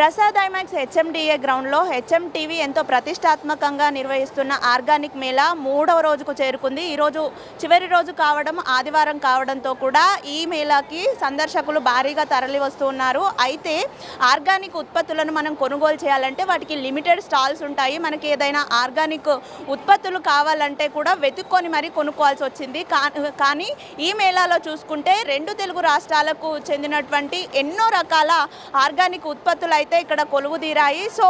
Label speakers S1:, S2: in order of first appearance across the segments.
S1: Prasad IMAX HMDA గ్రౌండ్లో HMTV ఎంతో ప్రతిష్టాత్మకంగా నిర్వహిస్తున్న ఆర్గానిక్ మేళా 3వ రోజుకు చేరుకుంది. ఈరోజు చివరి రోజు కావడం, ఆదివారం కావడంతో కూడా ఈ మేళాకి సందర్శకులు భారీగా తరలి వస్తున్నారు. అయితే ఆర్గానిక్ ఉత్పత్తులను మనం కొనుగోలు చేయాలంటే వాటికి లిమిటెడ్ స్టాల్స్ ఉంటాయి. మనకి ఏదైనా ఆర్గానిక్ ఉత్పత్తులు కావాలంటే కూడా వెతుక్కొని మరీ కొనుక్కోవాల్సి వచ్చింది. కానీ ఈ మేళాలో చూసుకుంటే 2 తెలుగు రాష్ట్రాలకు చెందినటువంటి ఎన్నో రకాల ఆర్గానిక్ ఉత్పత్తులు అయితే ఇక్కడ కొలువుదీరాయి. సో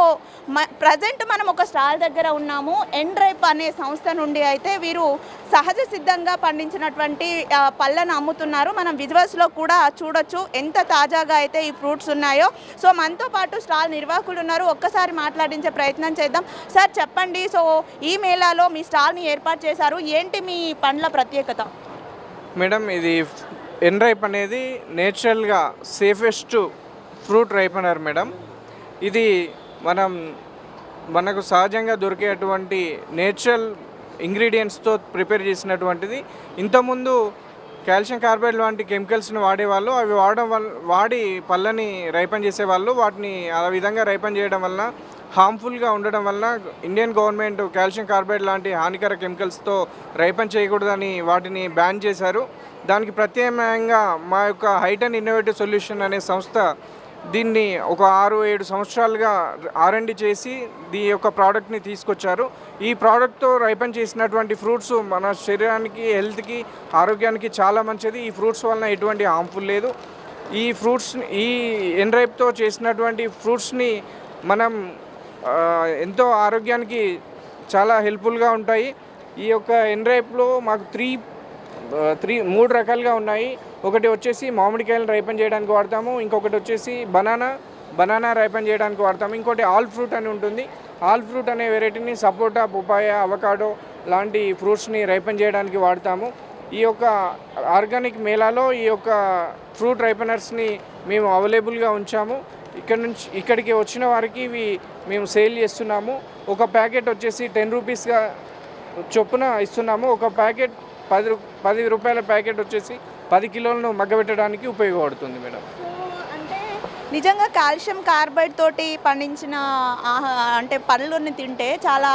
S1: ప్రజెంట్ మనం ఒక స్టాల్ దగ్గర ఉన్నాము. ఎండ్రైప్ అనే సంస్థ నుండి అయితే వీరు సహజ సిద్ధంగా పండించినటువంటి పళ్ళను అమ్ముతున్నారు. మనం విజువల్స్లో కూడా చూడొచ్చు ఎంత తాజాగా అయితే ఈ ఫ్రూట్స్ ఉన్నాయో. సో మనతో పాటు స్టాల్ నిర్వాహకులు ఉన్నారు, ఒక్కసారి మాట్లాడించే ప్రయత్నం చేద్దాం. సార్ చెప్పండి, సో ఈ మేళాలో మీ స్టాల్ని ఏర్పాటు చేశారు, ఏంటి మీ పండ్ల ప్రత్యేకత?
S2: మేడం, ఇది ఎండ్రైప్ అనేది నేచురల్గా సేఫెస్ట్ ఫ్రూట్ రైపనర్ మేడం. ఇది మనకు సహజంగా దొరికేటువంటి నేచురల్ ఇంగ్రీడియంట్స్తో ప్రిపేర్ చేసినటువంటిది. ఇంతకుముందు కాల్షియం కార్బైడ్ లాంటి కెమికల్స్ని వాడేవాళ్ళు, అవి వాడి పళ్ళని రైపన్ చేసేవాళ్ళు. వాటిని ఆ విధంగా రైపన్ చేయడం వలన హార్మ్ఫుల్గా ఉండడం వలన ఇండియన్ గవర్నమెంట్ కాల్షియం కార్బైడ్ లాంటి హానికర కెమికల్స్తో రైపన్ చేయకూడదని వాటిని బ్యాన్ చేశారు. దానికి ప్రత్యామ్నాయంగా మా యొక్క హైట్ అండ్ ఇన్నోవేటివ్ సొల్యూషన్ అనే సంస్థ దీన్ని ఒక 6-7 సంవత్సరాలుగా R&D చేసి ఈ యొక్క ప్రోడక్ట్ని తీసుకొచ్చారు. ఈ ప్రోడక్ట్తో రైపన్ చేసినటువంటి ఫ్రూట్స్ మన శరీరానికి, హెల్త్కి, ఆరోగ్యానికి చాలా మంచిది. ఈ ఫ్రూట్స్ వలన ఎటువంటి హార్మ్ఫుల్ లేదు. ఈ ఫ్రూట్స్, ఈ ఎండ్రైప్తో చేసినటువంటి ఫ్రూట్స్ని మనం ఎంతో ఆరోగ్యానికి చాలా హెల్ప్ఫుల్గా ఉంటాయి. ఈ యొక్క ఎండ్రైప్లో మాకు 3 రకాలుగా ఉన్నాయి. ఒకటి వచ్చేసి మామిడికాయలను రైపన్ చేయడానికి వాడతాము, ఇంకొకటి వచ్చేసి బనానా రైపన్ చేయడానికి వాడతాము, ఇంకోటి ఆల్ ఫ్రూట్ అని ఉంటుంది. ఆల్ ఫ్రూట్ అనే వెరైటీని సపోటా, పుపాయ, అవకాడో లాంటి ఫ్రూట్స్ని రైపన్ చేయడానికి వాడతాము. ఈ యొక్క ఆర్గానిక్ మేళాలో ఈ యొక్క ఫ్రూట్ రైపనర్స్ని మేము అవైలబుల్గా ఉంచాము. ఇక్కడికి వచ్చిన వారికి ఇవి మేము సేల్ చేస్తున్నాము. ఒక ప్యాకెట్ వచ్చేసి 10 రూపీస్గా చొప్పున ఇస్తున్నాము. ఒక ప్యాకెట్ 10 రూపాయల ప్యాకెట్ వచ్చేసి 10 కిలోలను మగ్గబెట్టడానికి ఉపయోగపడుతుంది మేడం.
S1: అంటే నిజంగా కాల్షియం కార్బైడ్ తోటి పండించిన అంటే పళ్ళని తింటే చాలా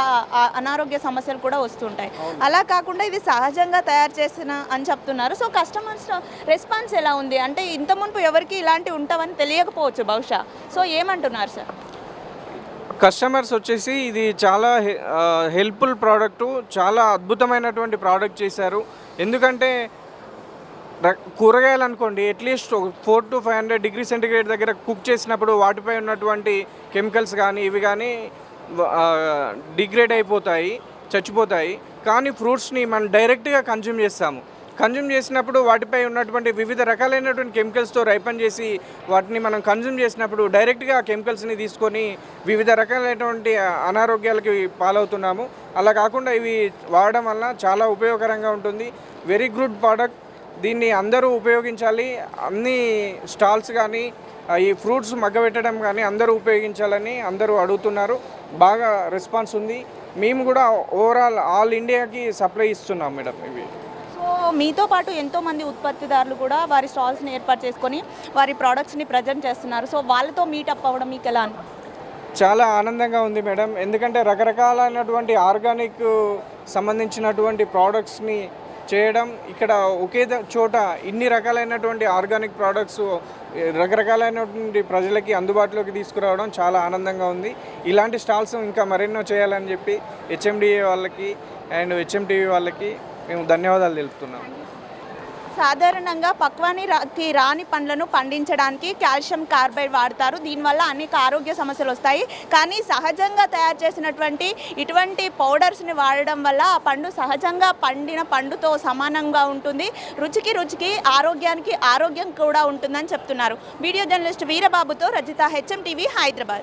S1: అనారోగ్య సమస్యలు కూడా వస్తుంటాయి. అలా కాకుండా ఇది సహజంగా తయారు చేసిన అని చెప్తున్నారు. సో కస్టమర్స్ రెస్పాన్స్ ఎలా ఉంది? అంటే ఇంత మునుపు ఎవరికి ఇలాంటివి ఉంటావని తెలియకపోవచ్చు బహుశా. సో ఏమంటున్నారు సార్?
S2: కస్టమర్స్ వచ్చేసి ఇది చాలా హెల్ప్ఫుల్ ప్రోడక్టు, చాలా అద్భుతమైనటువంటి ప్రోడక్ట్ చేశారు. ఎందుకంటే కూరగాయలు అనుకోండి, అట్లీస్ట్ 400 to 500 డిగ్రీ సెంటిగ్రేడ్ దగ్గర కుక్ చేసినప్పుడు వాటిపై ఉన్నటువంటి కెమికల్స్ కానీ ఇవి కానీ డిగ్రేడ్ అయిపోతాయి, చచ్చిపోతాయి. కానీ ఫ్రూట్స్ని మనం డైరెక్ట్గా కన్జ్యూమ్ చేసినప్పుడు వాటిపై ఉన్నటువంటి వివిధ రకాలైనటువంటి కెమికల్స్తో రైపన్ చేసి వాటిని మనం కన్జ్యూమ్ చేసినప్పుడు డైరెక్ట్గా ఆ కెమికల్స్ని తీసుకొని వివిధ రకాలైనటువంటి అనారోగ్యాలకి పాలవుతున్నాము. అలా కాకుండా ఇవి వాడడం వల్ల చాలా ఉపయోగకరంగా ఉంటుంది. Very good product. దీన్ని అందరూ ఉపయోగించాలి. అన్ని స్టాల్స్ కానీ ఈ ఫ్రూట్స్ మగ్గబెట్టడం కానీ అందరూ ఉపయోగించాలని అందరూ అడుగుతున్నారు. బాగా రెస్పాన్స్ ఉంది. మేము కూడా ఓవరాల్ ఆల్ ఇండియాకి సప్లై ఇస్తున్నాం మేడం ఇవి.
S1: సో మీతో పాటు ఎంతోమంది ఉత్పత్తిదారులు కూడా వారి స్టాల్స్ని ఏర్పాటు చేసుకొని వారి ప్రోడక్ట్స్ని ప్రజెంట్ చేస్తున్నారు. సో వాళ్ళతో మీటప్ అవ్వడం మీకు ఎలా అనిపిస్తుంది?
S2: చాలా ఆనందంగా ఉంది మేడం. ఎందుకంటే రకరకాలైనటువంటి ఆర్గానిక్ సంబంధించినటువంటి ప్రోడక్ట్స్ని చేయడం, ఇక్కడ ఒకే చోట ఇన్ని రకాలైనటువంటి ఆర్గానిక్ ప్రోడక్ట్స్ రకరకాలైనటువంటి ప్రజలకి అందుబాటులోకి తీసుకురావడం చాలా ఆనందంగా ఉంది. ఇలాంటి స్టాల్స్ ఇంకా మరెన్నో చేయాలని చెప్పి హెచ్ఎండిఏ వాళ్ళకి అండ్ హెచ్ఎంటీవీ వాళ్ళకి మేము ధన్యవాదాలు తెలుపుతున్నాం.
S1: సాధారణంగా పక్వానికి రాని పండ్లను పండించడానికి కాల్షియం కార్బైడ్ వాడతారు. దీనివల్ల అనేక ఆరోగ్య సమస్యలు వస్తాయి. కానీ సహజంగా తయారు చేసినటువంటి ఇటువంటి పౌడర్స్ని వాడడం వల్ల ఆ పండు సహజంగా పండిన పండుతో సమానంగా ఉంటుంది. రుచికి ఆరోగ్యానికి ఆరోగ్యం కూడా ఉంటుందని చెప్తున్నారు. వీడియో జర్నలిస్ట్ వీరబాబుతో రజిత, హెచ్ఎంటీవీ, హైదరాబాద్.